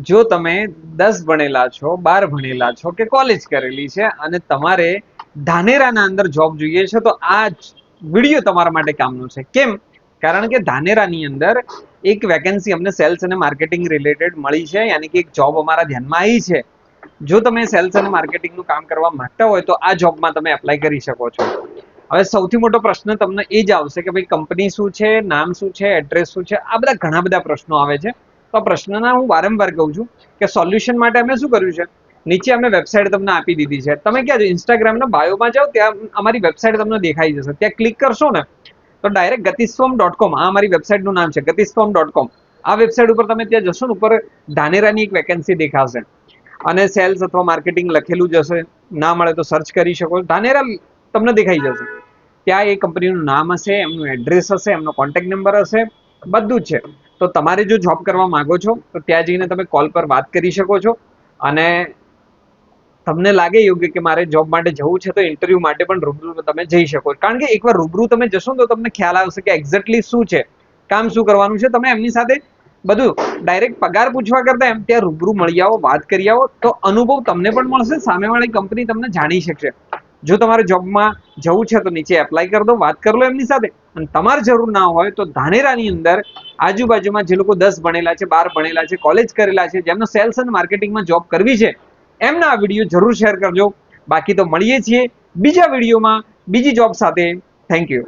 જો તમે 10 ભણેલા છો, 12 ભણેલા છો કે કોલેજ કરેલી છે અને તમારે ધાનેરાના અંદર જોબ જોઈએ છે, તો આ વિડીયો તમારા માટે કામનો છે. કેમ? કારણ કે ધાનેરાની અંદર એક વેકેન્સી અમને સેલ્સ અને માર્કેટિંગ રિલેટેડ મળી છે, યાની કે એક જોબ અમારા ધ્યાનમાં આવી છે. જો તમે સેલ્સ અને માર્કેટિંગનું કામ કરવા માંગતા હોય તો આ જોબમાં તમે એપ્લાય કરી શકો છો. હવે સૌથી મોટો પ્રશ્ન તમને એ જ આવશે કે ભાઈ કંપની શું છે, નામ શું છે, એડ્રેસ શું છે, આ બધા ઘણા બધા પ્રશ્નો આવે છે. તો આ પ્રશ્નના હું વારંવાર કહું છું કે સોલ્યુશન માટે અમે શું કર્યું છે, નીચે અમે વેબસાઇટ તમને આપી દીધી છે. તમે ક્યાં જો ઇન્સ્ટાગ્રામના બાયોમાં જાઓ, ત્યાં અમારી વેબસાઇટ તમને દેખાઈ જશે. ત્યાં ક્લિક કરશો ને તો ડાયરેક્ટ ગતિસ્વમ.com, આ અમારી વેબસાઇટનું નામ છે ગતિસ્વમ.com. આ વેબસાઇટ ઉપર તમે ત્યાં જશો ને, ઉપર ધાનેરાની એક વેકેન્સી દેખાશે અને સેલ્સ અથવા માર્કેટિંગ લખેલું જ હશે. ના મળે તો સર્ચ કરી શકો. ધાનેરા તમને દેખાઈ જશે. ત્યાં એ કંપનીનું નામ હશે, એમનું એડ્રેસ હશે, એમનો કોન્ટેક્ટ નંબર હશે, બધું જ છે. તો તમારે જો જોબ કરવા માંગો છો તો ત્યાં જઈને તમે કોલ પર વાત કરી શકો છો. અને તમને લાગે યોગ્ય કે મારે જોબ માટે જવું છે, તો ઇન્ટરવ્યુ માટે પણ રૂબરૂ તમે જઈ શકો. કારણ કે એકવાર રૂબરૂ તમે જશો ને તો તમને ખ્યાલ આવશે કે એક્ઝેક્ટલી શું છે, કામ શું કરવાનું છે. તમે એમની સાથે બધું ડાયરેક્ટ પગાર પૂછવા કરતા એમ ત્યાં રૂબરૂ મળી આવો, વાત કરી આવો, તો અનુભવ તમને પણ મળશે, સામેવાળી કંપની તમને જાણી શકશે. જો તમારે જોબમાં જવું છે તો નીચે એપ્લાય કરી દો, વાત કરી લો એમની સાથે. અને તમારે જરૂર ના હોય તો ધાનેરાની અંદર આજુબાજુમાં જે લોકો 10 ભણેલા છે, 12 ભણેલા છે, કોલેજ કરેલા છે, જેમને સેલ્સ અને માર્કેટિંગમાં જોબ કરવી છે, એમના આ વિડીયો જરૂર શેર કરજો. બાકી તો મળીએ છીએ બીજા વિડીયોમાં બીજી જોબ સાથે. Thank you.